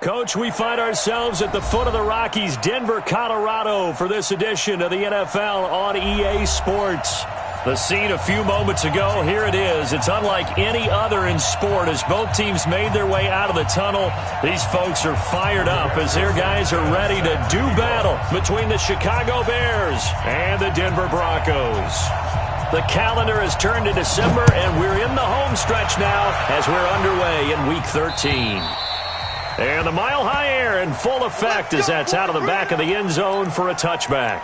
Coach, we find ourselves at the foot of the Rockies, Denver, Colorado, for this edition of the NFL on EA Sports. The scene a few moments ago, here it is. It's unlike any other in sport as both teams made their way out of the tunnel. These folks are fired up as their guys are ready to do battle between the Chicago Bears and the Denver Broncos. The calendar has turned to December, and we're in the home stretch now as we're underway in Week 13. And the mile-high air in full effect as that's out of the back of the end zone for a touchback.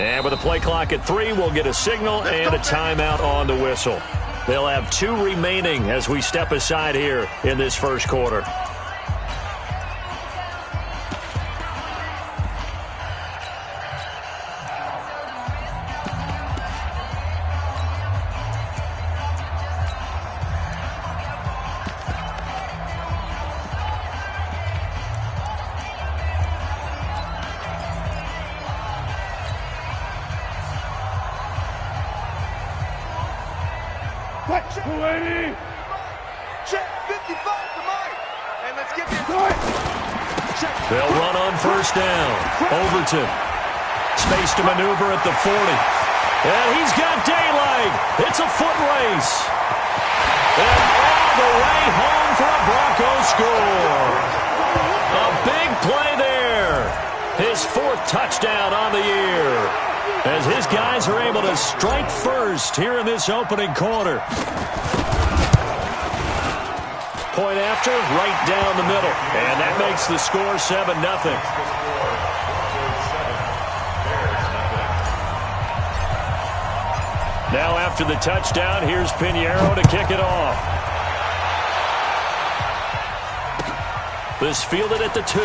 And with a play clock at 3, we'll get a signal and a timeout on the whistle. They'll have 2 remaining as we step aside here in this first quarter. They'll run on first down. Overton. Space to maneuver at the 40. And he's got daylight. It's a foot race. And all the way home for a Broncos score. A big play there. His 4th touchdown on the year. As his guys are able to strike first here in this opening quarter. Point after, right down the middle. And that makes the score 7-0. Now after the touchdown, here's Pinheiro to kick it off. This fielded at the 2.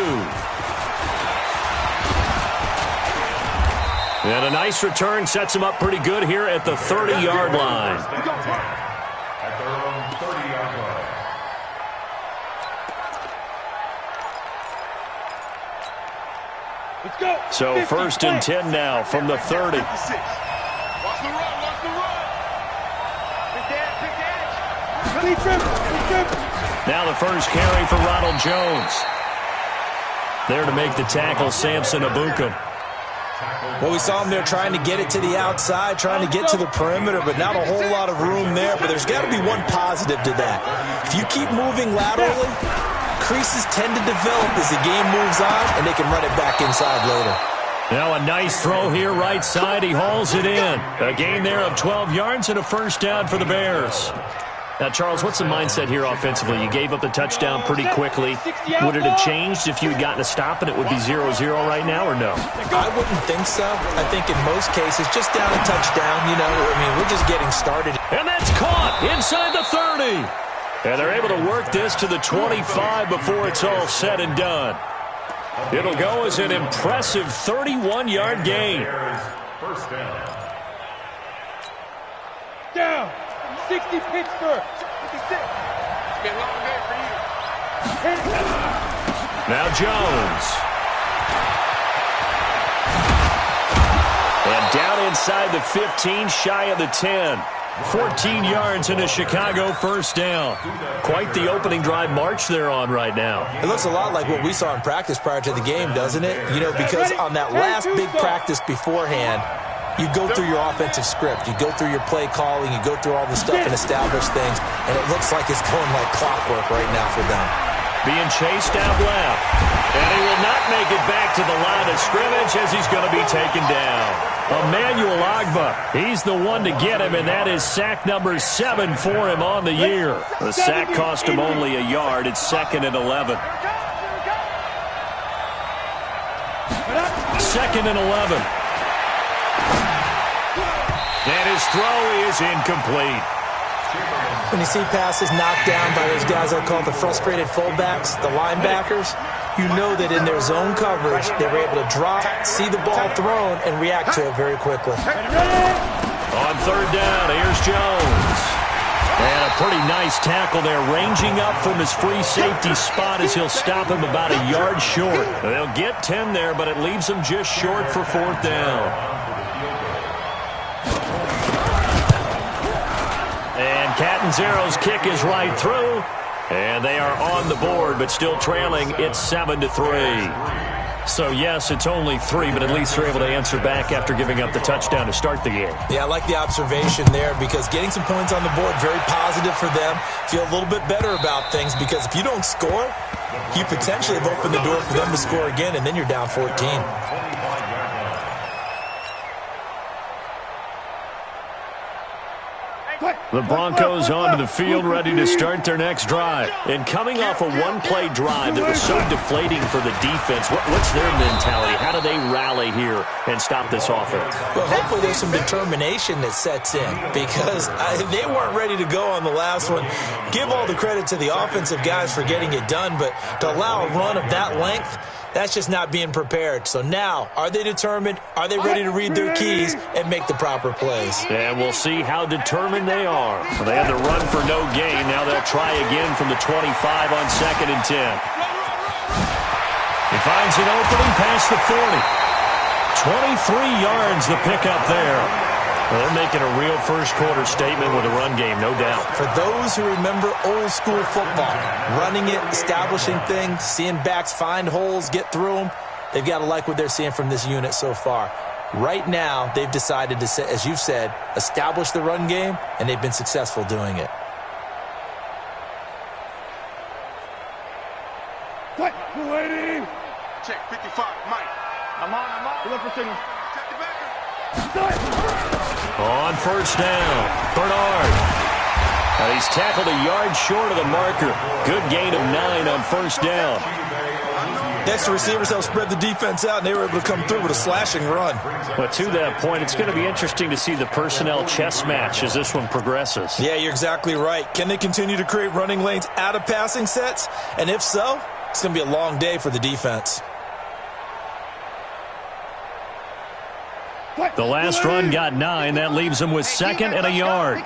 And a nice return sets him up pretty good here at the 30-yard line. At their own 30-yard line. Let's go. So 1st and 10 now from the 30. Watch the run, watch the run. Big dash. Now the first carry for Ronald Jones. There to make the tackle, Samson Ebukam. Well, we saw him there trying to get it to the outside, trying to get to the perimeter, but not a whole lot of room there. But there's got to be one positive to that. If you keep moving laterally, creases tend to develop as the game moves on, and they can run it back inside later. Now a nice throw here right side. He hauls it in. A gain there of 12 yards and a first down for the Bears. Now, Charles, what's the mindset here offensively? You gave up the touchdown pretty quickly. Would it have changed if you had gotten a stop and it would be 0-0 right now, or no? I wouldn't think so. I think in most cases, just down a touchdown, you know, I mean, we're just getting started. And that's caught inside the 30. And they're able to work this to the 25 before it's all said and done. It'll go as an impressive 31-yard gain. First down. Down. 60 Pittsburgh. 56. It's been a long day for you. Now Jones. And down inside the 15, shy of the 10. 14 yards and a Chicago first down. Quite the opening drive march they're on right now. It looks a lot like what we saw in practice prior to the game, doesn't it? You know, because on that last big practice beforehand, you go through your offensive script. You go through your play calling. You go through all the stuff and establish things. And it looks like it's going like clockwork right now for them. Being chased out left. And he will not make it back to the line of scrimmage as he's going to be taken down. Emmanuel Ogbah, he's the one to get him, and that is sack number 7 for him on the year. The sack cost him only a yard. It's 2nd and 11. 2nd and 11. And his throw is incomplete. When you see passes knocked down by those guys I call the frustrated fullbacks, the linebackers, you know that in their zone coverage, they were able to drop, see the ball thrown, and react to it very quickly. On 3rd down, here's Jones. And a pretty nice tackle there, ranging up from his free safety spot as he'll stop him about a yard short. They'll get 10 there, but it leaves them just short for 4th down. And Catanzaro's kick is right through. And they are on the board, but still trailing. It's 7-3. So, yes, it's only 3, but at least they're able to answer back after giving up the touchdown to start the game. Yeah, I like the observation there because getting some points on the board, very positive for them. Feel a little bit better about things because if you don't score, you potentially have opened the door for them to score again, and then you're down 14. The Broncos onto the field, ready to start their next drive. And coming off a one-play drive that was so deflating for the defense, what's their mentality? How do they rally here and stop this offense? Well, hopefully there's some determination that sets in because they weren't ready to go on the last one. Give all the credit to the offensive guys for getting it done, but to allow a run of that length, that's just not being prepared. So now, are they determined? Are they ready to read their keys and make the proper plays? And we'll see how determined they are. They had to run for no gain. Now they'll try again from the 25 on 2nd and 10. He finds an opening past the 40. 23 yards the pickup there. Well, they're making a real first-quarter statement with a run game, no doubt. For those who remember old-school football, running it, establishing things, seeing backs find holes, get through them, they've got to like what they're seeing from this unit so far. Right now, they've decided to, as you've said, establish the run game, and they've been successful doing it. Waiting. Check 55, Mike. I'm on. Look for signal. Check the backer. On 1st down, Bernard. And he's tackled a yard short of the marker. Good gain of 9 on 1st down. Next, the receivers helped spread the defense out, and they were able to come through with a slashing run. But to that point, it's going to be interesting to see the personnel chess match as this one progresses. Yeah, you're exactly right. Can they continue to create running lanes out of passing sets? And if so, it's going to be a long day for the defense. The last run got 9. That leaves them with 2nd and a yard.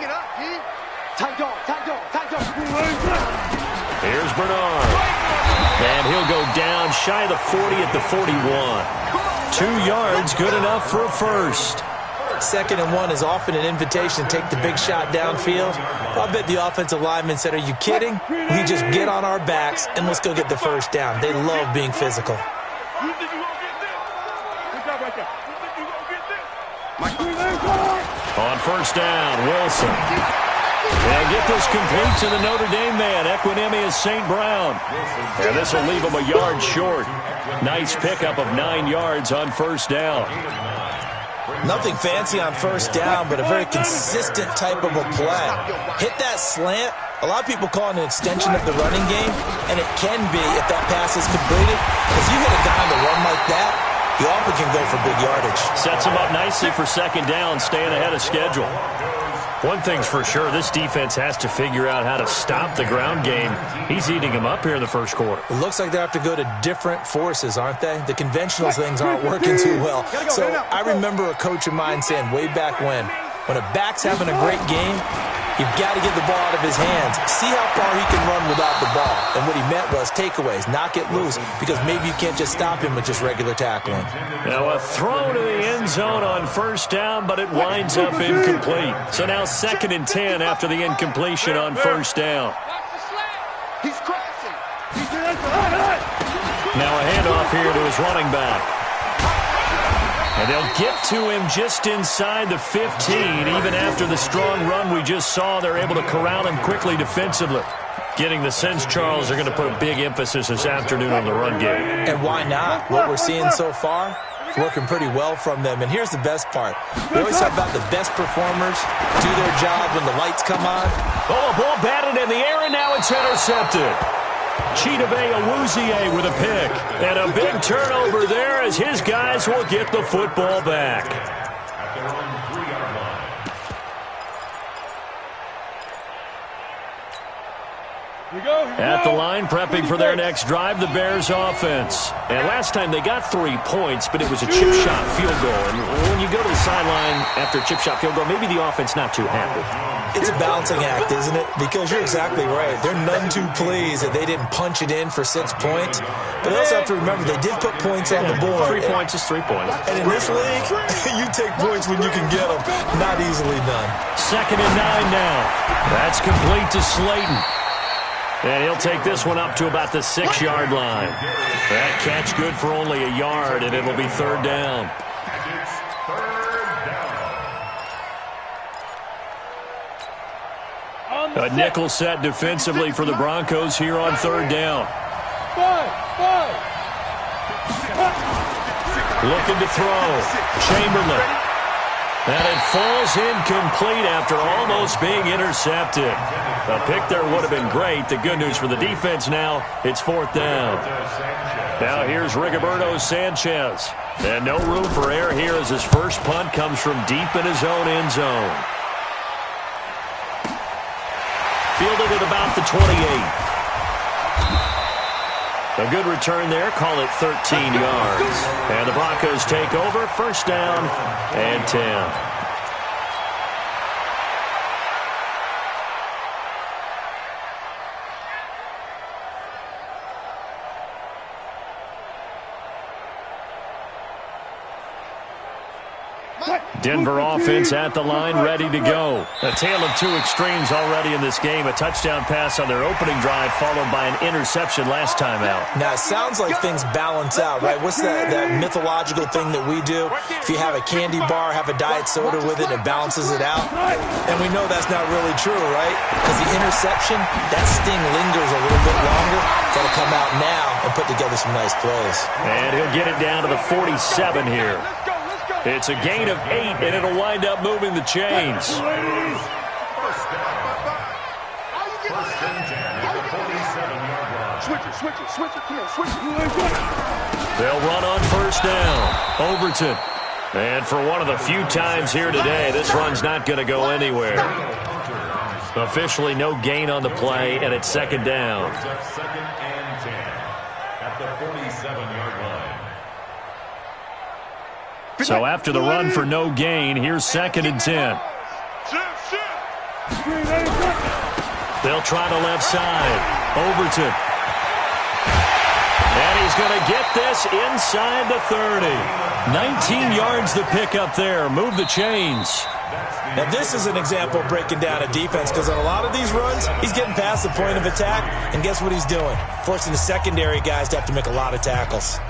Here's Bernard. And he'll go down shy of the 40 at the 41. 2 yards, good enough for a first. 2nd and 1 is often an invitation to take the big shot downfield. I bet the offensive lineman said, are you kidding? We just get on our backs and let's go get the first down. They love being physical. On 1st down, Wilson. They'll get this complete to the Notre Dame man, Equinemius St. Brown. And this will leave him a yard short. Nice pickup of 9 yards on 1st down. Nothing fancy on 1st down, but a very consistent type of a play. Hit that slant. A lot of people call it an extension of the running game, and it can be if that pass is completed. Because you hit a guy on the run like that, you often can go for big yardage. Sets him up nicely for 2nd down, staying ahead of schedule. One thing's for sure, this defense has to figure out how to stop the ground game. He's eating him up here in the 1st quarter. It looks like they have to go to different forces, aren't they? The conventional things aren't working too well. So I remember a coach of mine saying way back when a back's having a great game, you've got to get the ball out of his hands. See how far he can run without the ball. And what he meant was takeaways, knock it loose, because maybe you can't just stop him with just regular tackling. Now a throw to the end zone on 1st down, but it winds up incomplete. So now 2nd and 10 after the incompletion on 1st down. He's crossing. Now a handoff here to his running back. And And they'll get to him just inside the 15. Even after the strong run we just saw, they're able to corral him quickly defensively. Getting the sense, Charles, are going to put a big emphasis this afternoon on the run game. And why not? What we're seeing so far, it's working pretty well from them. And here's the best part. We always talk about the best performers do their job when the lights come on. Oh, a ball batted in the air, and now it's intercepted. Chidobe Awuzie with a pick. And a big turnover there as his guys will get the football back. At their own 3-yard line. At the line, prepping for their next drive, the Bears offense. And last time they got 3 points, but it was a chip shot field goal. And when you go to the sideline after a chip shot field goal, maybe the offense not too happy. It's a balancing act, isn't it? Because you're exactly right. They're none too pleased that they didn't punch it in for 6 points. But they also have to remember they did put points on the board. 3 points is 3 points. And in this league, you take points when you can get them. Not easily done. 2nd and 9 now. That's complete to Slayton. And he'll take this one up to about the 6-yard line. That catch good for only a yard, and it'll be 3rd down. And it's 3rd down. A nickel set defensively for the Broncos here on 3rd down. Looking to throw. Chamberlain. And it falls incomplete after almost being intercepted. A pick there would have been great. The good news for the defense now, it's 4th down. Now here's Rigoberto Sanchez. And no room for error here as his first punt comes from deep in his own end zone. Fielded at about the 28. A good return there. Call it 13 yards. And the Broncos take over. 1st down and 10. Denver offense at the line, ready to go. A tale of 2 extremes already in this game. A touchdown pass on their opening drive, followed by an interception last time out. Now, it sounds like things balance out, right? What's that mythological thing that we do? If you have a candy bar, have a diet soda with it, it balances it out. And we know that's not really true, right? Because the interception, that sting lingers a little bit longer. Got to come out now and put together some nice plays. And he'll get it down to the 47 here. It's a gain of 8, and it'll wind up moving the chains. First and 10 at the 47-yard line. Switch it. Come on, switch it. They'll run on 1st down. Overton. And for one of the few times here today, this run's not going to go anywhere. Officially no gain on the play, and it's 2nd down. 2nd and 10 at the 47-yard line. So after the run for no gain, here's 2nd and 10. They'll try the left side. Overton. And he's going to get this inside the 30. 19 yards the pickup there. Move the chains. Now, this is an example of breaking down a defense because on a lot of these runs, he's getting past the point of attack, and guess what he's doing? Forcing the secondary guys to have to make a lot of tackles.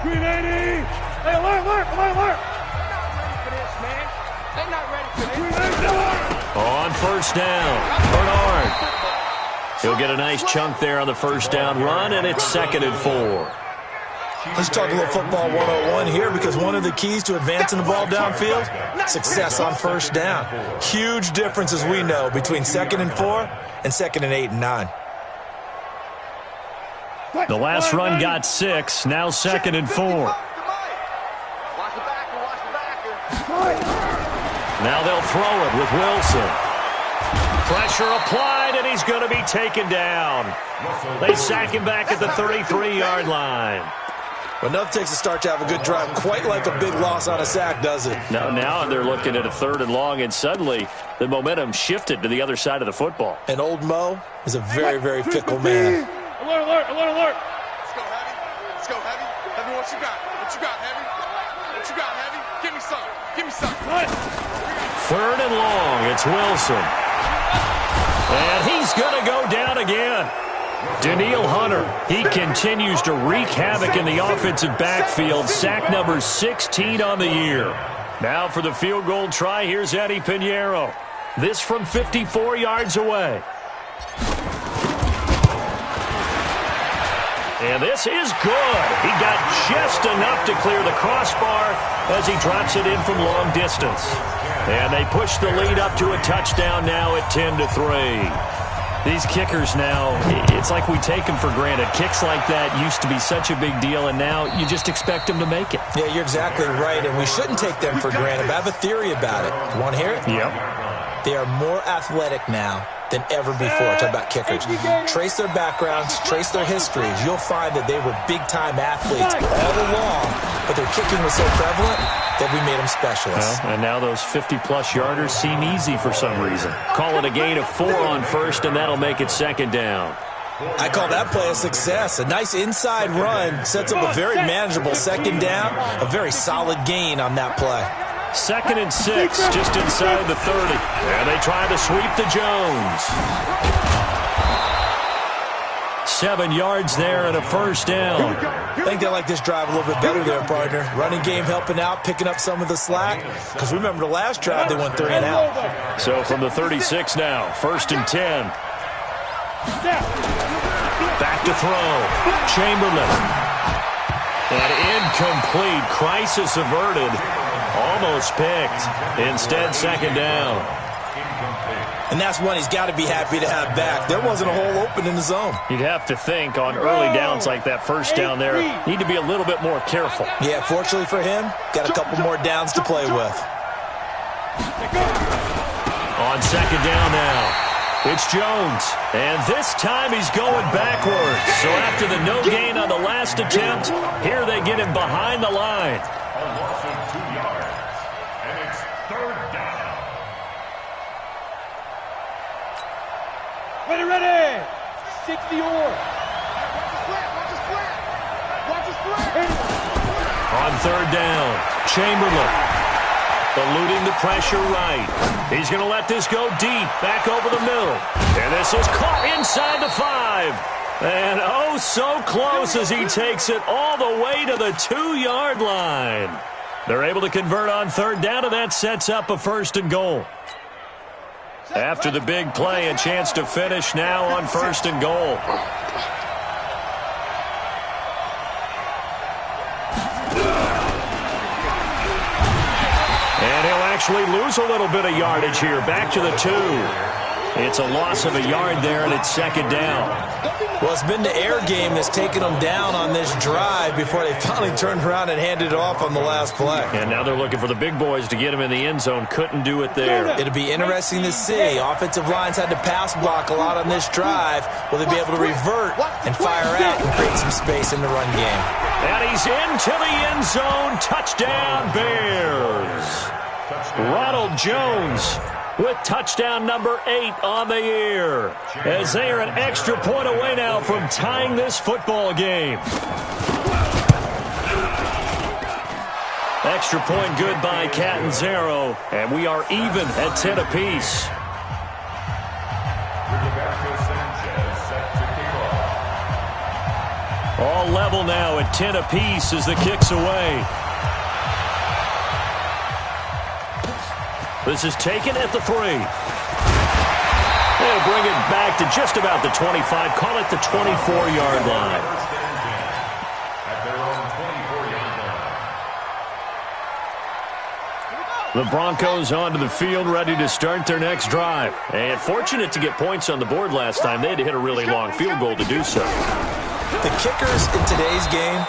Hey, alert! They're not ready for this. On 1st down, Bernard. He'll get a nice chunk there on the 1st down run, and it's 2nd and 4. Let's talk a little football 101 here because one of the keys to advancing the ball downfield, success on 1st down. Huge difference, as we know, between 2nd and 4 and 2nd and 8 and 9. The last run got 6, now 2nd and 4. Watch the backer. Now they'll throw it with Wilson. Pressure applied, and he's going to be taken down. They sack him back at the 33-yard line. Well, enough takes a start to have a good drive. Quite like a big loss on a sack, does it? Now they're looking at a 3rd and long, and suddenly the momentum shifted to the other side of the football. And old Mo is a very, very fickle man. Alert! Let's go, Heavy. Heavy, what you got? Heavy? What you got, Heavy? Give me some. 3rd and long. It's Wilson. And he's going to go down again. Danielle Hunter, he continues to wreak havoc in the offensive backfield. Sack number 16 on the year. Now for the field goal try, here's Eddie Pinheiro. This from 54 yards away. And this is good. He got just enough to clear the crossbar as he drops it in from long distance. And they push the lead up to a touchdown now at 10-3. These kickers now, it's like we take them for granted. Kicks like that used to be such a big deal, and now you just expect them to make it. Yeah, you're exactly right, and we shouldn't take them for granted. But I have a theory about it. You want to hear it? Yep. They are more athletic now than ever before. Talk about kickers. Trace their backgrounds, trace their histories. You'll find that they were big-time athletes all along, but their kicking was so prevalent that we made them specialists. Well, and now those 50-plus yarders seem easy for some reason. Call it a gain of 4 on first, and that'll make it second down. I call that play a success. A nice inside run sets up a very manageable second down, a very solid gain on that play. 2nd and 6, just inside the 30. And they try to sweep to Jones. 7 yards there and a first down. I think they like this drive a little bit better there, partner. Running game helping out, picking up some of the slack. Because remember the last drive, they went 3 and out. So from the 36 now, 1st and 10. Back to throw. Chamberlain. An incomplete. Crisis averted. Almost picked. Instead, second down. And that's one he's got to be happy to have back. There wasn't a hole open in the zone. You'd have to think on early downs like that first down there, need to be a little bit more careful. Yeah, fortunately for him, got a couple more downs to play with. On second down now, it's Jones. And this time he's going backwards. So after the no gain on the last attempt, here they get him behind the line. A loss of 2 yards. And it's 3rd down. Ready. 60 or. On 3rd down, Chamberlain. Eluding the pressure right. He's going to let this go deep, back over the middle. And this is caught inside the 5. And oh, so close as he takes it all the way to the 2-yard line. They're able to convert on 3rd down, and that sets up a 1st and goal. After the big play, a chance to finish now on 1st and goal. And he'll actually lose a little bit of yardage here. Back to the 2. It's a loss of a yard there, and it's second down. Well, it's been the air game that's taken them down on this drive before they finally turned around and handed it off on the last play. And now they're looking for the big boys to get him in the end zone. Couldn't do it there. It'll be interesting to see. Offensive lines had to pass block a lot on this drive. Will they be able to revert and fire out and create some space in the run game? And he's into the end zone. Touchdown, Bears. Ronald Jones with touchdown number 8 on the year, as they are an extra point away now from tying this football game. Extra point good by Catanzaro, and we are even at 10 apiece. All level now at 10 apiece as the kick's away. This is taken at the 3. They'll bring it back to just about the 25. Call it the 24-yard line. At their own 24-yard line. The Broncos onto the field, ready to start their next drive. And fortunate to get points on the board last time. They had to hit a really long field goal to do so. The kickers in today's game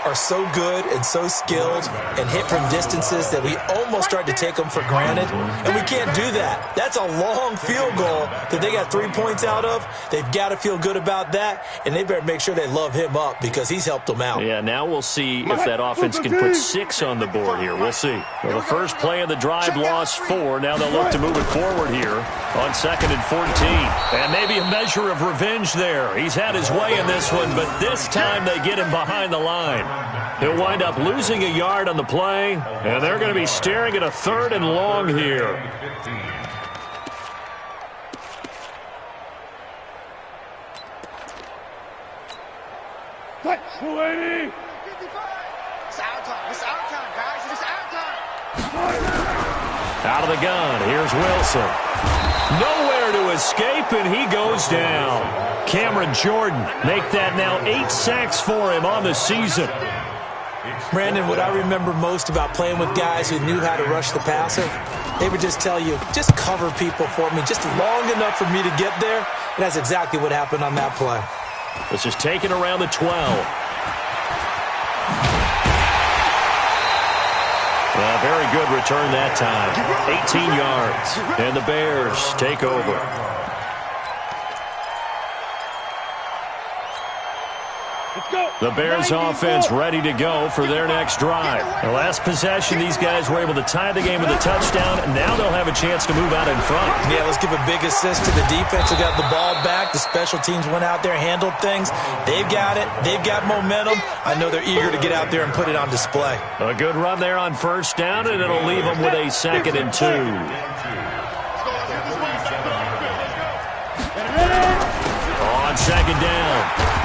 are so good and so skilled and hit from distances that we almost start to take them for granted, and we can't do that. That's a long field goal that they got 3 points out of. They've got to feel good about that, and they better make sure they love him up because he's helped them out. Yeah, now we'll see if that offense can put 6 on the board here. We'll see. Well, the first play of the drive lost 4. Now they'll look to move it forward here on 2nd and 14. And maybe a measure of revenge there. He's had his way in this one, but this time they get him behind the line. He'll wind up losing a yard on the play, and they're going to be staring at a 3rd and long here. 280. It's our time. It's our time, guys. It's our time. Out of the gun, here's Wilson. Nowhere to escape, and he goes down. Cameron Jordan make that now 8 sacks for him on the season. Brandon, what I remember most about playing with guys who knew how to rush the passer, they would just tell you, just cover people for me, just long enough for me to get there. And that's exactly what happened on that play. This is taken around the 12. A very good return that time. 18 yards. And the Bears take over. The Bears offense ready to go for their next drive. The last possession, these guys were able to tie the game with a touchdown, and now they'll have a chance to move out in front. Yeah, let's give a big assist to the defense who got the ball back. The special teams went out there, handled things. They've got it. They've got momentum. I know they're eager to get out there and put it on display. A good run there on first down, and it'll leave them with a 2nd and 2. On 2nd down,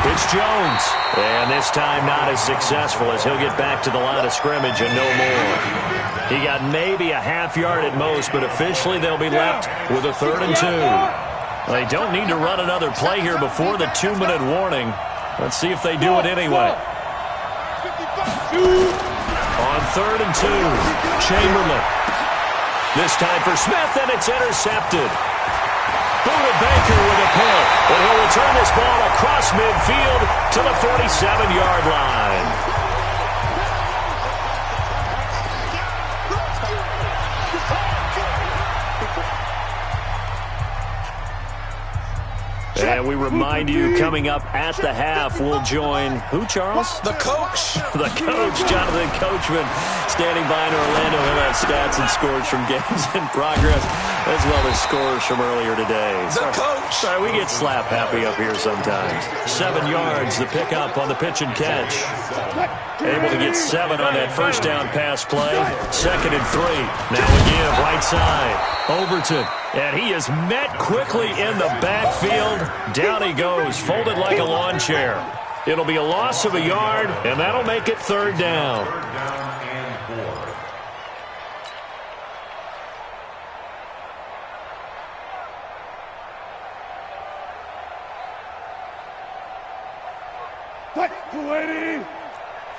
it's Jones. And this time not as successful as he'll get back to the line of scrimmage and no more. He got maybe a half yard at most, but officially they'll be left with a 3rd and 2. They don't need to run another play here before the 2-minute warning. Let's see if they do it anyway. On 3rd and 2, Chamberlain. This time for Smith, and it's intercepted. Buda Baker with a pick, and he'll return this ball across midfield to the 47-yard line. And we remind you, coming up at the half, we'll join who, Charles? The coach. The coach, Jonathan Coachman, standing by in Orlando. He'll have stats and scores from games in progress, as well as scores from earlier today. The coach. Sorry, we get slap happy up here sometimes. 7 yards, the pickup on the pitch and catch. Able to get 7 on that first down pass play. 2nd and 3. Now again, right side. Overton. And he is met quickly in the backfield. Down he goes, folded like a lawn chair. It'll be a loss of a yard, and that'll make it 3rd down. 3rd down and 4. 280.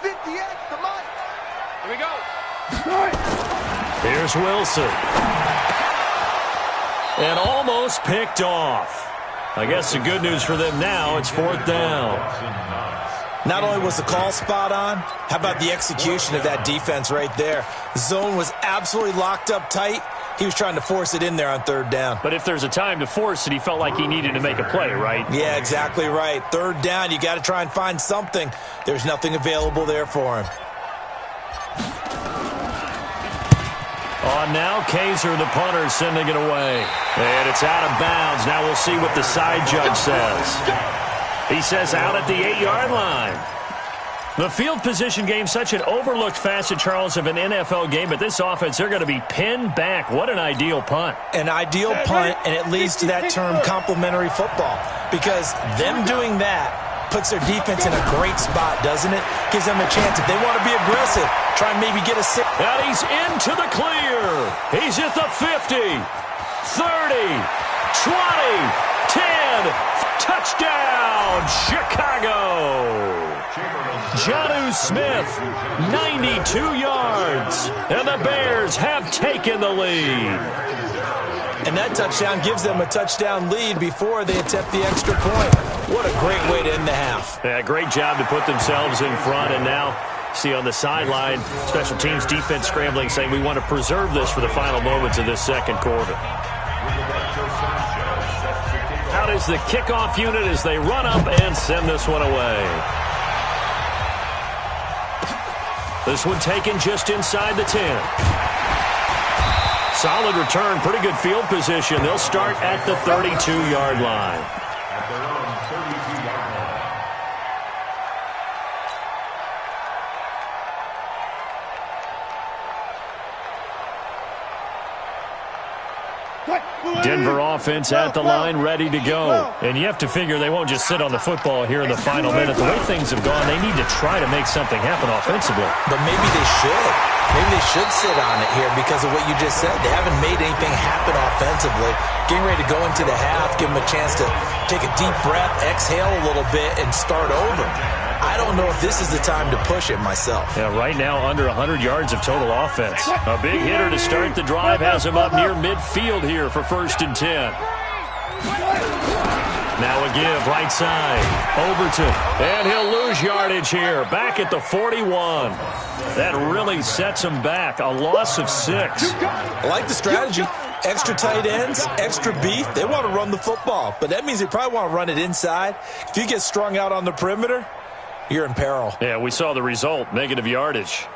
50X, come on. Here we go. Here's Wilson. And almost picked off. I guess the good news for them now, it's 4th down. Not only was the call spot on, how about the execution of that defense right there? The zone was absolutely locked up tight. He was trying to force it in there on 3rd down. But if there's a time to force it, he felt like he needed to make a play, right? Yeah, exactly right. 3rd down, you got to try and find something. There's nothing available there for him. On now, Kaiser, the punter, sending it away. And it's out of bounds. Now we'll see what the side judge says. He says out at the 8-yard line. The field position game, such an overlooked facet, Charles, of an NFL game, but this offense, they're going to be pinned back. What an ideal punt. An ideal punt, and it leads to that term complementary football, because them doing that puts their defense in a great spot, doesn't it? Gives them a chance, if they want to be aggressive, try and maybe get a 6. And he's into the clear. He's at the 50, 30, 20, 10. Touchdown, Chicago. Jonnu Smith, 92 yards. And the Bears have taken the lead. And that touchdown gives them a touchdown lead before they attempt the extra point. What a great way to end the half. Yeah, great job to put themselves in front. And now, see on the sideline, special teams defense scrambling, saying we want to preserve this for the final moments of this 2nd quarter. Out is the kickoff unit as they run up and send this one away. This one taken just inside the 10. Solid return, pretty good field position. They'll start at the 32-yard line. At their own 32-yard line. Denver offense at the line, ready to go. And you have to figure they won't just sit on the football here in the final minute. The way things have gone, they need to try to make something happen offensively. But maybe they should. Maybe they should sit on it here because of what you just said. They haven't made anything happen offensively. Getting ready to go into the half, give them a chance to take a deep breath, exhale a little bit, and start over. I don't know if this is the time to push it myself. Yeah, right now under 100 yards of total offense. A big hitter to start the drive has him up near midfield here for 1st and 10. Now a give, right side. Overton. And he'll lose yardage here. Back at the 41. That really sets him back. A loss of 6. I like the strategy. Extra tight ends, extra beef. They want to run the football. But that means they probably want to run it inside. If you get strung out on the perimeter, you're in peril. Yeah, we saw the result. Negative yardage.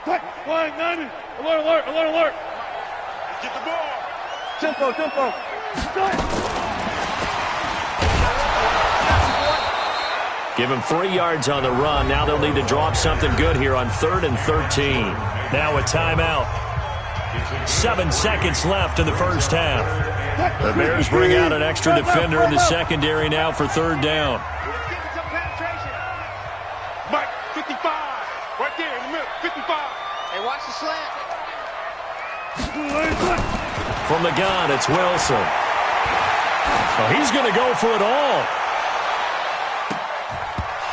Flying 90. Alert, alert, alert, alert. Get the ball. Tempo, tempo. Give him 3 yards on the run. Now they'll need to draw up something good here on 3rd and 13. Now a timeout. 7 seconds left in the first half. The Bears bring out an extra defender in the secondary now for 3rd down. Mike, 55. Right there in the middle, 55. Hey, watch the slant. From the gun, it's Wilson. Oh, he's going to go for it all.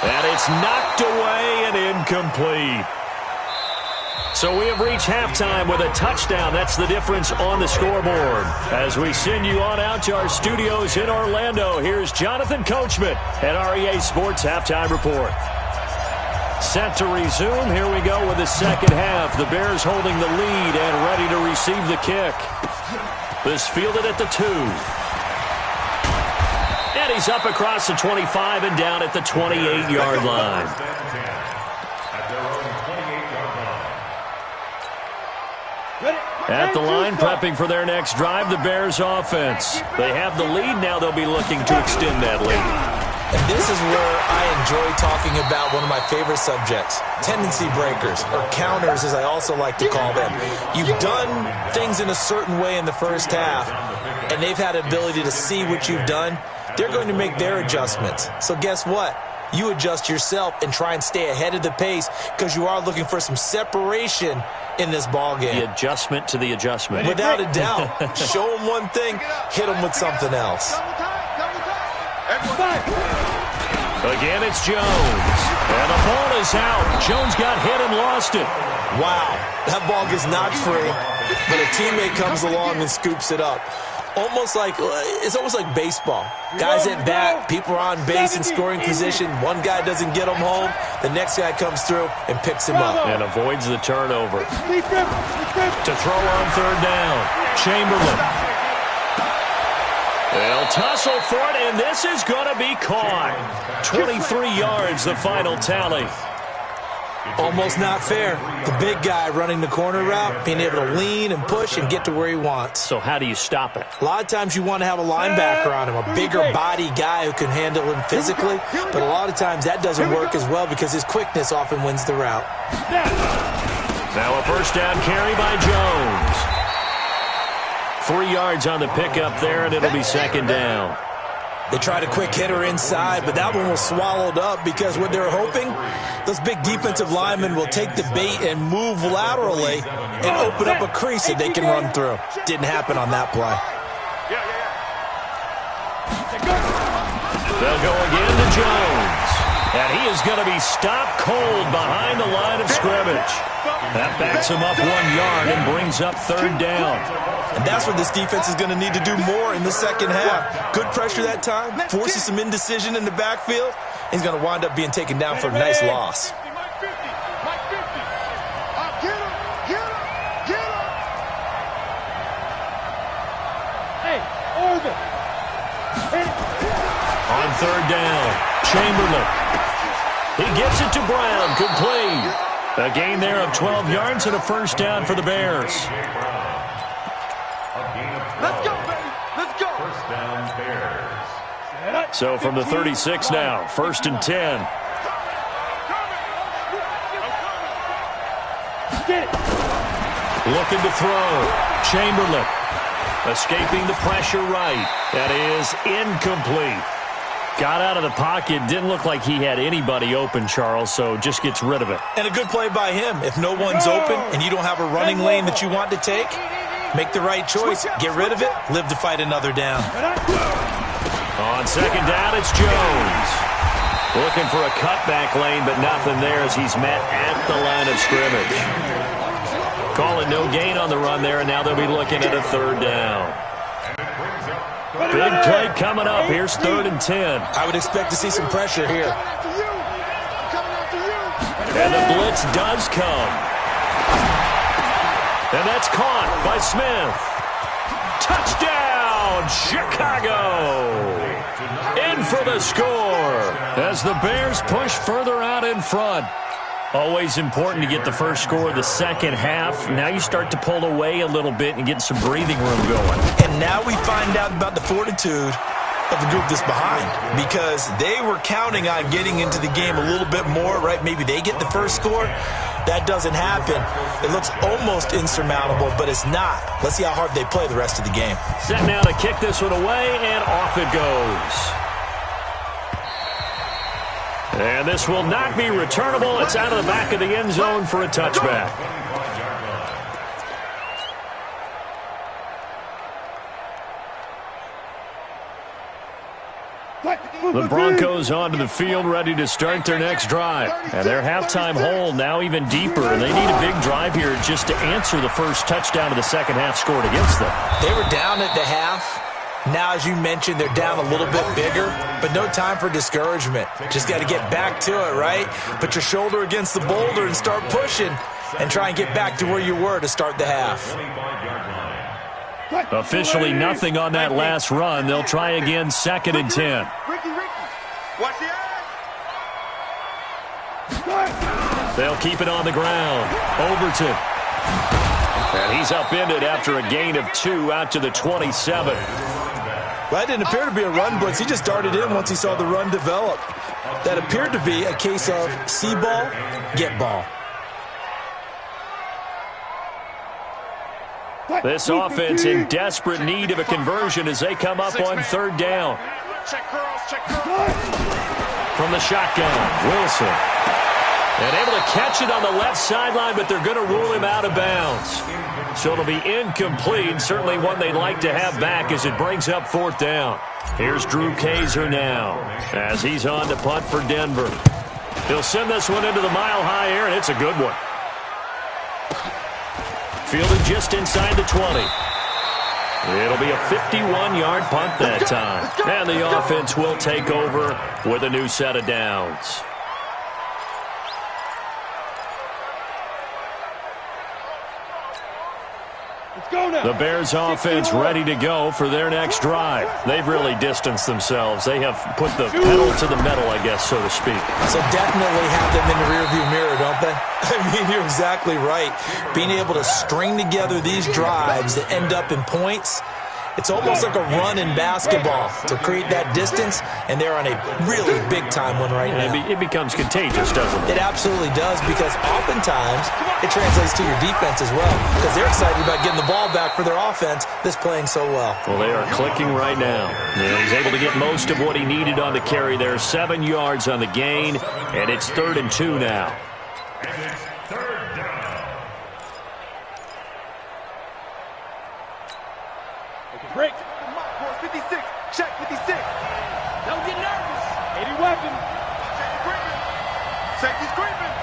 And it's knocked away and incomplete. So we have reached halftime with a touchdown. That's the difference on the scoreboard. As we send you on out to our studios in Orlando, here's Jonathan Coachman at REA Sports Halftime Report. Set to resume. Here we go with the second half. The Bears holding the lead and ready to receive the kick. This fielded at the 2. And he's up across the 25 and down at the 28-yard line. At the line, prepping for their next drive, the Bears offense. They have the lead. Now they'll be looking to extend that lead. And this is where I enjoy talking about one of my favorite subjects, tendency breakers, or counters as I also like to call them. You've done things in a certain way in the first half, and they've had an ability to see what you've done. They're going to make their adjustments. So guess what? You adjust yourself and try and stay ahead of the pace because you are looking for some separation in this ball game. The adjustment to the adjustment. Without a doubt. Show them one thing, hit them with something else. Again, it's Jones. And the ball is out. Jones got hit and lost it. Wow. That ball gets knocked free, but a teammate comes along and scoops it up. It's almost like baseball. Guys at bat, people are on base in scoring position. One guy doesn't get him home. The next guy comes through and picks him up. And avoids the turnover. To throw on 3rd down. Chamberlain. They'll tussle for it, and this is going to be caught. 23 yards, the final tally. Almost not fair. The big guy running the corner route, being able to lean and push and get to where he wants. So how do you stop it? A lot of times you want to have a linebacker on him, a bigger body guy who can handle him physically, but a lot of times that doesn't work as well because his quickness often wins the route. Now a first down carry by Jones. 3 yards on the pickup there, and it'll be 2nd down. They tried a quick hitter inside, but that one was swallowed up because what they're hoping, those big defensive linemen will take the bait and move laterally and open up a crease that they can run through. Didn't happen on that play. They'll go again to Jones. And he is going to be stopped cold behind the line of scrimmage. That backs him up 1 yard and brings up 3rd down. And that's what this defense is going to need to do more in the second half. Good pressure that time, forces some indecision in the backfield. He's going to wind up being taken down for a nice loss. On 3rd down, Chamberlain. He gets it to Brown, complete. A gain there of 12 yards and a first down for the Bears. Let's go, baby. Let's go. First down, Bears. So from the 36 now, 1st and 10. Looking to throw. Chamberlain escaping the pressure right. That is incomplete. Got out of the pocket. Didn't look like he had anybody open, Charles, so just gets rid of it. And a good play by him. If no one's open and you don't have a running lane that you want to take, make the right choice. Get rid of it. Live to fight another down. On second down, it's Jones. Looking for a cutback lane, but nothing there as he's met at the line of scrimmage. Calling no gain on the run there, and now they'll be looking at a third down. Big play coming up. Here's 3rd and 10. I would expect to see some pressure here. And the blitz does come. And that's caught by Smith. Touchdown, Chicago. In for the score as the Bears push further out in front. Always important to get the first score of the second half. Now you start to pull away a little bit and get some breathing room going. And now we find out about the fortitude of the group that's behind, because they were counting on getting into the game a little bit more, right? Maybe they get the first score. That doesn't happen. It looks almost insurmountable, but it's not. Let's see how hard they play the rest of the game. Set now to kick this one away, and off it goes. And this will not be returnable. It's out of the back of the end zone for a touchback. The Broncos onto the field, ready to start their next drive. And their halftime hole now even deeper, and they need a big drive here just to answer the first touchdown of the second half scored against them. They were down at the half. Now, as you mentioned, they're down a little bit bigger, but no time for discouragement. Just got to get back to it, right? Put your shoulder against the boulder and start pushing and try and get back to where you were to start the half. Officially nothing on that last run. They'll try again, 2nd and 10. Watch the eye. They'll keep it on the ground. Overton. And he's upended after a gain of 2 out to the 27. That didn't appear to be a run blitz. He just darted in once he saw the run develop. That appeared to be a case of see ball, get ball. This offense in desperate need of a conversion as they come up on 3rd down. Check curls, check curls. From the shotgun, Wilson. And able to catch it on the left sideline, but they're going to rule him out of bounds. So it'll be incomplete. Certainly one they'd like to have back as it brings up 4th down. Here's Drew Kaiser now as he's on to punt for Denver. He'll send this one into the mile-high air, and it's a good one. Fielded just inside the 20. It'll be a 51-yard punt that time. And the offense will take over with a new set of downs. The Bears offense ready to go for their next drive. They've really distanced themselves. They have put the pedal to the metal, I guess, so to speak. So definitely have them in the rearview mirror, don't they? I mean, you're exactly right. Being able to string together these drives that end up in points, it's almost like a run in basketball to create that distance, and they're on a really big-time one right now. It becomes contagious, doesn't it? It absolutely does, because oftentimes it translates to your defense as well, because they're excited about getting the ball back for their offense that's playing so well. Well, they are clicking right now. Yeah, he's able to get most of what he needed on the carry there. 7 yards on the gain, and it's 3rd and 2 now. And it's 3rd down. Break. 56. Check 56. Don't get nervous. 80 weapons. Safety's creeping.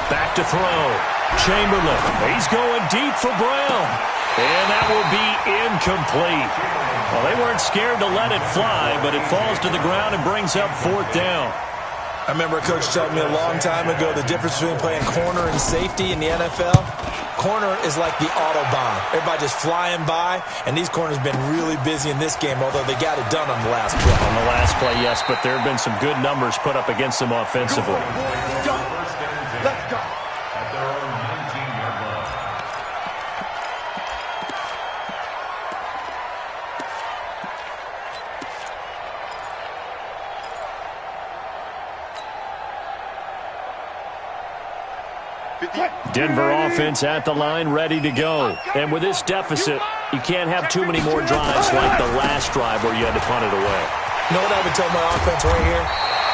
Back to throw. Chamberlain. He's going deep for Brown. And that will be incomplete. Well, they weren't scared to let it fly, but it falls to the ground and brings up 4th down. I remember a coach telling me a long time ago the difference between playing corner and safety in the NFL. Corner is like the Autobahn. Everybody just flying by, and these corners have been really busy in this game, although they got it done on the last play. On the last play, yes, but there have been some good numbers put up against them offensively. Let's go. At their own 19-yard line. Denver offense at the line, ready to go. And with this deficit, you can't have too many more drives like the last drive where you had to punt it away. You know what I would tell my offense right here?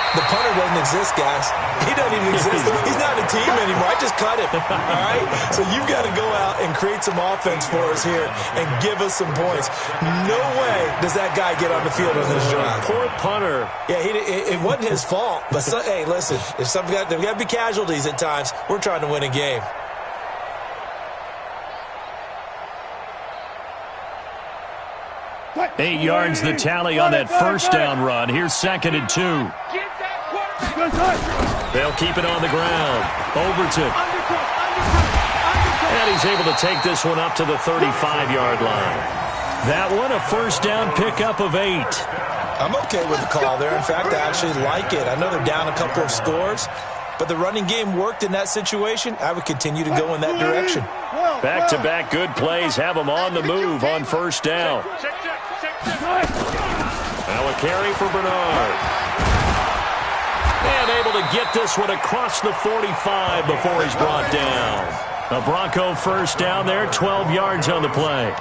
The punter doesn't exist, guys. He doesn't even exist. He's not a team anymore. I just cut him, all right? So you've got to go out and create some offense for us here and give us some points. No way does that guy get on the field on this drive. Poor punter. Yeah, it wasn't his fault. But, hey, listen, there's got to be casualties at times. We're trying to win a game. Eight yards the tally on that first down run. Here's 2nd and 2. They'll keep it on the ground. Overton. And he's able to take this one up to the 35-yard line. That one, a first down pickup of 8. I'm okay with the call there. In fact, I actually like it. I know they're down a couple of scores, but the running game worked in that situation. I would continue to go in that direction. Back-to-back good plays have them on the move on first down. Now a carry for Bernard. And able to get this one across the 45 before he's brought down. A Bronco first down there, 12 yards on the play.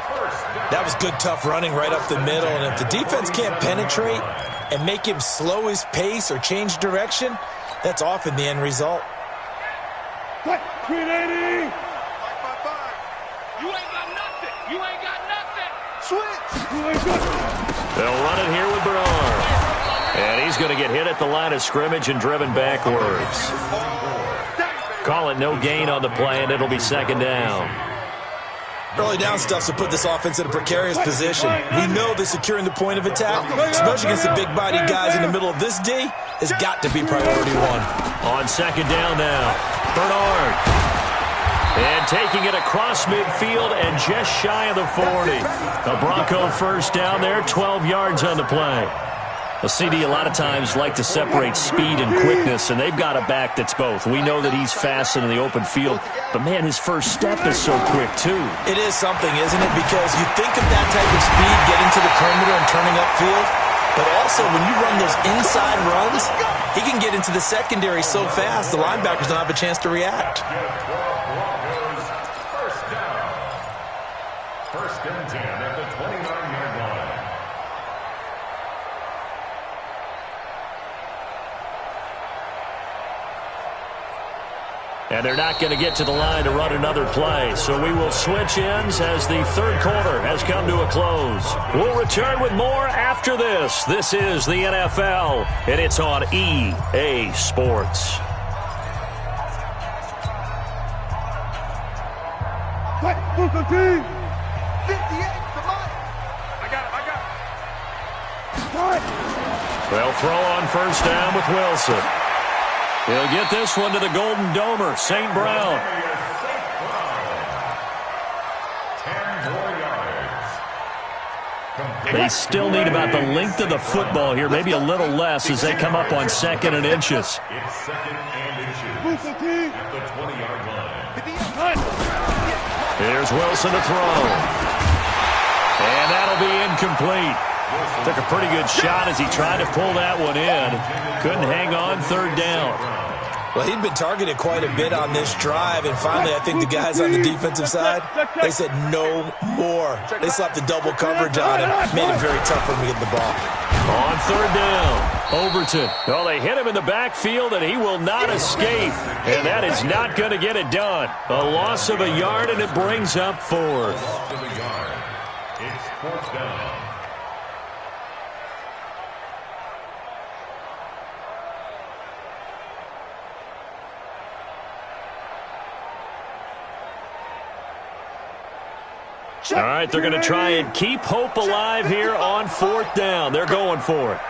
That was good, tough running right up the middle. And if the defense can't penetrate and make him slow his pace or change direction, that's often the end result. 380. You ain't got nothing. You ain't got nothing. Switch. They'll run it here with Bernard. And he's going to get hit at the line of scrimmage and driven backwards. Call it no gain on the play, and it'll be 2nd down. Early down stuff to put this offense in a precarious position. We know that securing the point of attack, especially against the big-bodied guys in the middle of this D, has got to be priority 1. On 2nd down now, Bernard. And taking it across midfield and just shy of the 40. A Bronco first down there, 12 yards on the play. The CD a lot of times like to separate speed and quickness, and they've got a back that's both. We know that he's fast in the open field, but, man, his first step is so quick, too. It is something, isn't it? Because you think of that type of speed getting to the perimeter and turning upfield, but also when you run those inside runs, he can get into the secondary so fast the linebackers don't have a chance to react. First and 10 at the 29-yard line. And they're not going to get to the line to run another play. So we will switch ends as the third quarter has come to a close. We'll return with more after this. This is the NFL, and it's on EA Sports. They'll throw on first down with Wilson. He'll get this one to the Golden Domer, St. Brown. 10 more yards. They still need about the length of the football here, maybe a little less as they come up on 2nd and inches. It's 2nd and inches at the 20-yard line. Here's Wilson to throw. And that'll be incomplete. Took a pretty good shot as he tried to pull that one in. Couldn't hang on, 3rd down. Well, he'd been targeted quite a bit on this drive, and finally I think the guys on the defensive side, they said no more. They slapped the double coverage on him, made it very tough for him to get the ball. On 3rd down, Overton. Well, they hit him in the backfield, and he will not escape. And that is not going to get it done. A loss of a yard, and it brings up 4th. To the yard. It's 4th down. All right, they're going to try and keep hope alive here on 4th down. They're going for it.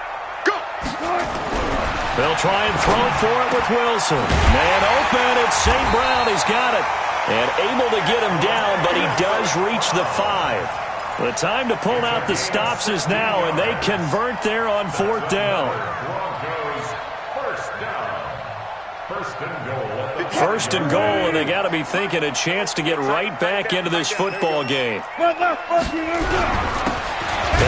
They'll try and throw for it with Wilson. Man open, it's St. Brown. He's got it. And able to get him down, but he does reach the 5. The time to pull out the stops is now, and they convert there on 4th down. First and goal, and they got to be thinking a chance to get right back into this football game. And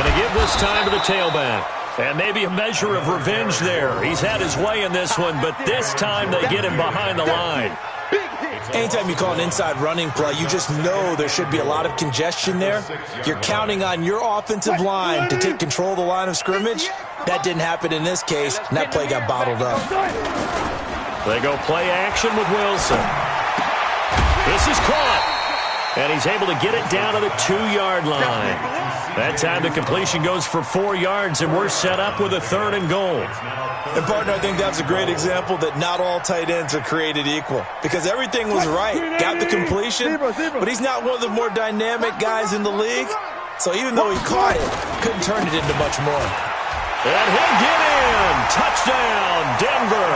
to give this time to the tailback. And maybe a measure of revenge there. He's had his way in this one, but this time they get him behind the line. Anytime you call an inside running play, you just know there should be a lot of congestion there. You're counting on your offensive line to take control of the line of scrimmage. That didn't happen in this case, and that play got bottled up. They go play action with Wilson. This is caught. And he's able to get it down to the 2-yard line. That time the completion goes for 4 yards, and we're set up with a 3rd and goal. And, partner, I think that's a great example that not all tight ends are created equal. Because everything was right. Got the completion, but he's not one of the more dynamic guys in the league. So even though he caught it, couldn't turn it into much more. And he'll get in. Touchdown, Denver.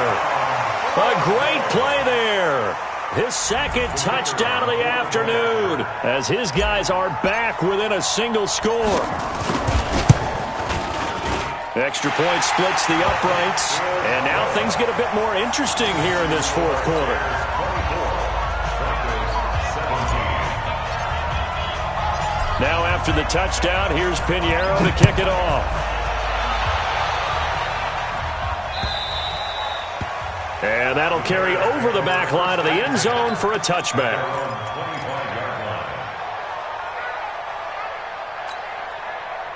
A great play there. His 2nd touchdown of the afternoon as his guys are back within a single score. Extra point splits the uprights, and now things get a bit more interesting here in this 4th quarter. Now after the touchdown, here's Pinheiro to kick it off. And that'll carry over the back line of the end zone for a touchback.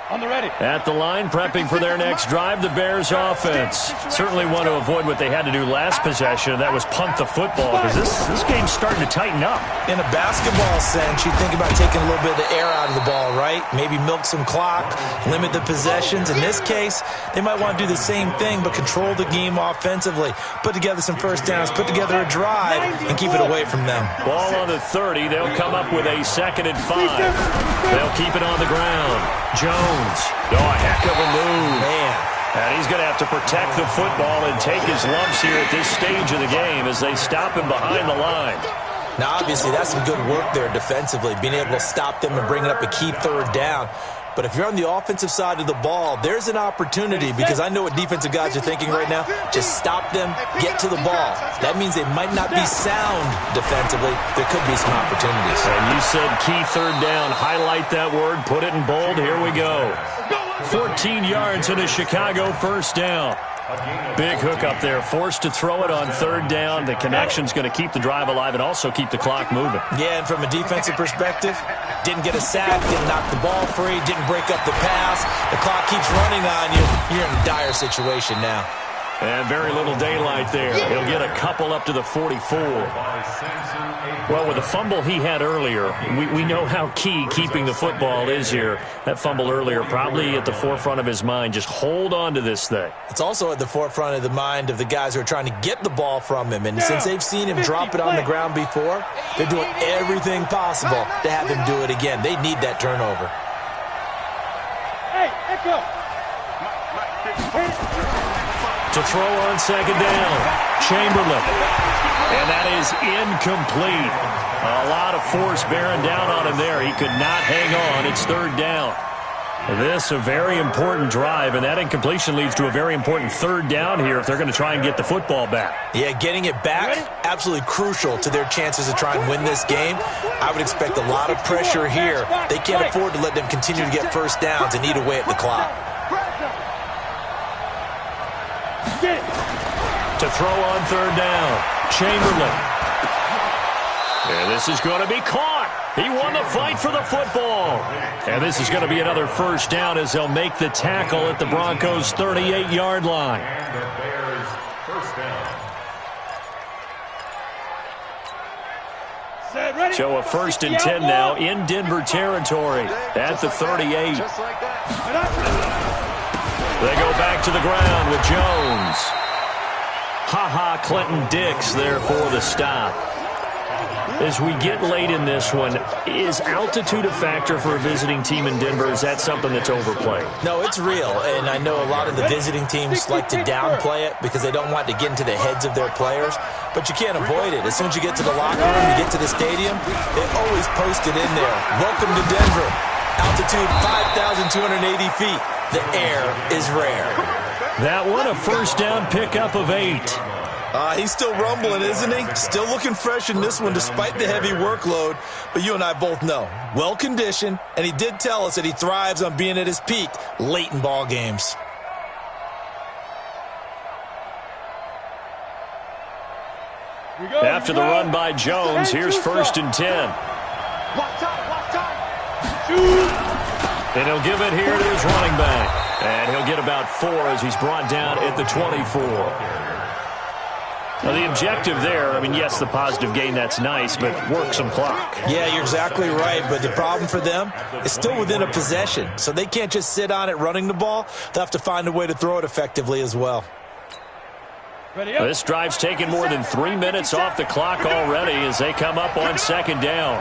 On the ready. At the line, prepping for their next drive, the Bears offense. Certainly want to avoid what they had to do last possession, and that was punt the football, because this game's starting to tighten up. In a basketball sense, you think about taking a little bit of the air out of the ball, right? Maybe milk some clock, limit the possessions. In this case, they might want to do the same thing, but control the game offensively. Put together some first downs, put together a drive, and keep it away from them. Ball on the 30. They'll come up with a 2nd and 5. They'll keep it on the ground. Jones. Oh, a heck of a move. Man. And he's going to have to protect the football and take his lumps here at this stage of the game as they stop him behind the line. Now, obviously, that's some good work there defensively, being able to stop them and bring it up a key 3rd down. But if you're on the offensive side of the ball, there's an opportunity, because I know what defensive guys are thinking right now. Just stop them, get to the ball. That means they might not be sound defensively. There could be some opportunities. And you said key 3rd down. Highlight that word. Put it in bold. Here we go. 14 yards and a Chicago 1st down. Big hook up there. Forced to throw it on 3rd down. The connection's going to keep the drive alive and also keep the clock moving. Yeah, and from a defensive perspective, didn't get a sack, didn't knock the ball free, didn't break up the pass. The clock keeps running on you. You're in a dire situation now. And very little daylight there. He'll get a couple up to the 44. Well, with the fumble he had earlier, we know how key keeping the football is here. That fumble earlier probably at the forefront of his mind. Just hold on to this thing. It's also at the forefront of the mind of the guys who are trying to get the ball from him. And since they've seen him drop it on the ground before, they're doing everything possible to have him do it again. They need that turnover. Hey, let's go. To throw on 2nd down, Chamberlain. And that is incomplete. A lot of force bearing down on him there. He could not hang on. It's 3rd down. This a very important drive, and that incompletion leads to a very important 3rd down here if they're going to try and get the football back. Yeah, getting it back, absolutely crucial to their chances to try and win this game. I would expect a lot of pressure here. They can't afford to let them continue to get first downs and eat away at the clock. To throw on 3rd down, Chamberlain. And this is going to be caught. He won the fight for the football. And this is going to be another 1st down as they'll make the tackle at the Broncos' 38-yard line. So a 1st and 10 now in Denver territory at the 38. They go back to the ground with Jones. Clinton Dix there for the stop. As we get late in this one, is altitude a factor for a visiting team in Denver? Is that something that's overplayed? No, it's real, and I know a lot of the visiting teams like to downplay it because they don't want to get into the heads of their players, but you can't avoid it. As soon as you get to the locker room, you get to the stadium, they always post it in there. Welcome to Denver. Altitude 5,280 feet. The air is rare. That one, a 1st down pickup of 8. He's still rumbling, isn't he? Still looking fresh in this one despite the heavy workload. But you and I both know, well-conditioned, and he did tell us that he thrives on being at his peak late in ball games. After the run by Jones, here's 1st and 10. And he'll give it here to his running back. And he'll get about 4 as he's brought down at the 24. Now, the objective there, I mean, yes, the positive gain, that's nice, but work some clock. Yeah, you're exactly right, but the problem for them is still within a possession, so they can't just sit on it running the ball. They'll have to find a way to throw it effectively as well. This drive's taken more than 3 minutes off the clock already as they come up on 2nd down.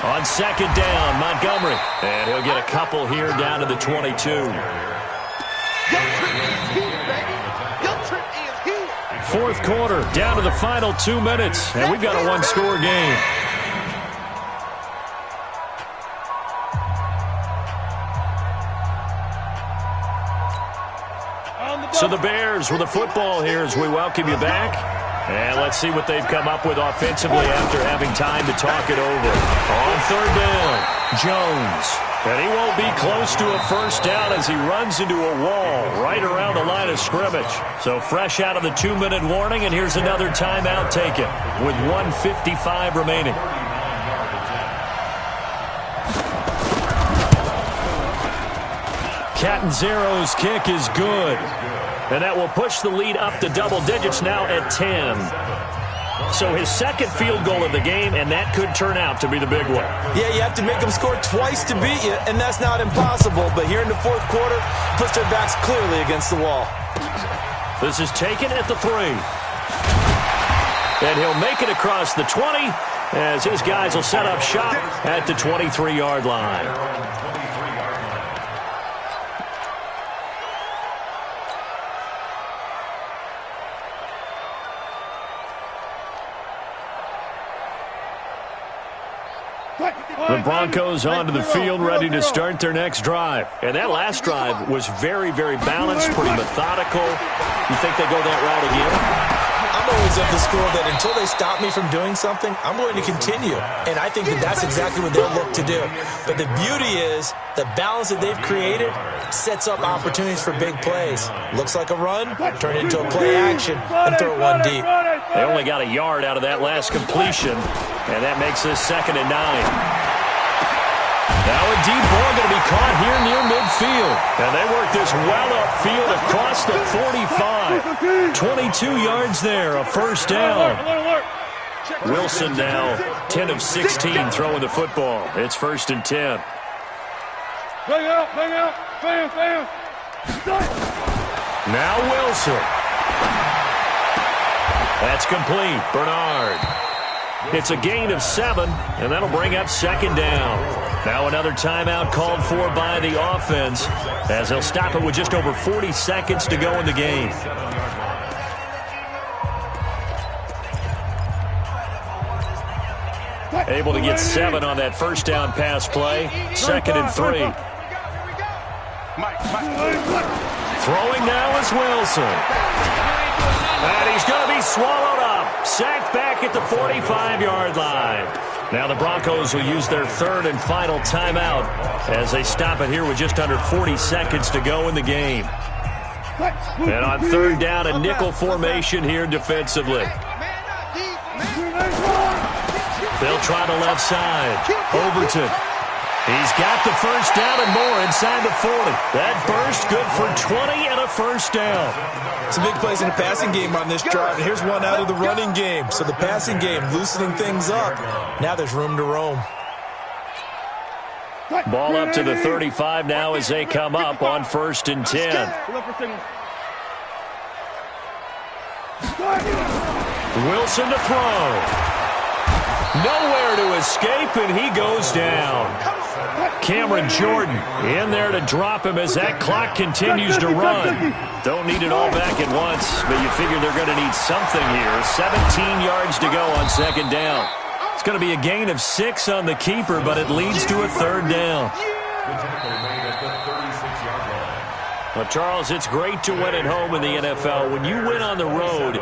On 2nd down, Montgomery. And he'll get a couple here down to the 22. 4th quarter, down to the final 2 minutes, and we've got a 1-score game. So the Bears with the football here as we welcome you back. And let's see what they've come up with offensively after having time to talk it over. On 3rd down, Jones. And he won't be close to a 1st down as he runs into a wall right around the line of scrimmage. So fresh out of the 2-minute warning, and here's another timeout taken with 1:55 remaining. Catanzaro's kick is good. And that will push the lead up to double digits now at 10. So his 2nd field goal of the game, and that could turn out to be the big one. Yeah, you have to make them score twice to beat you, and that's not impossible. But here in the 4th quarter, puts their backs clearly against the wall. This is taken at the 3. And he'll make it across the 20 as his guys will set up shop at the 23-yard line. The Broncos onto the field, ready to start their next drive. And that last drive was very, very balanced, pretty methodical. You think they go that route again? I'm always of the school that until they stop me from doing something, I'm going to continue. And I think that that's exactly what they'll look to do. But the beauty is the balance that they've created sets up opportunities for big plays. Looks like a run, turn it into a play action, and throw one deep. They only got a yard out of that last completion, and that makes this 2nd and 9. Now a deep ball going to be caught here near midfield. And they work this well upfield across the 45. 22 yards there, a 1st down. Wilson now 10 of 16 throwing the football. It's 1st and 10. Bang out, bam. Now Wilson. That's complete. Bernard. It's a gain of 7, and that'll bring up 2nd down. Now another timeout called for by the offense as they'll stop it with just over 40 seconds to go in the game. Able to get 7 on that 1st down pass play. 2nd and 3. Throwing now is Wilson. And he's going to be swallowed up. Sacked back at the 45-yard line. Now the Broncos will use their 3rd and final timeout as they stop it here with just under 40 seconds to go in the game. And on 3rd down, a nickel formation here defensively. They'll try the left side. Overton. He's got the 1st down and more inside the 40. That burst good for 20 and a 1st down. Some big plays in the passing game on this drive. And here's one out of the running game. So the passing game loosening things up. Now there's room to roam. Ball up to the 35 now as they come up on 1st and 10. Wilson to throw. Nowhere to escape, and he goes down. Cameron Jordan in there to drop him as that clock continues to run. Don't need it all back at once, but you figure they're going to need something here. 17 yards to go on 2nd down. It's going to be a gain of 6 on the keeper, but it leads to a 3rd down. Well, Charles, it's great to win at home in the NFL. When you win on the road,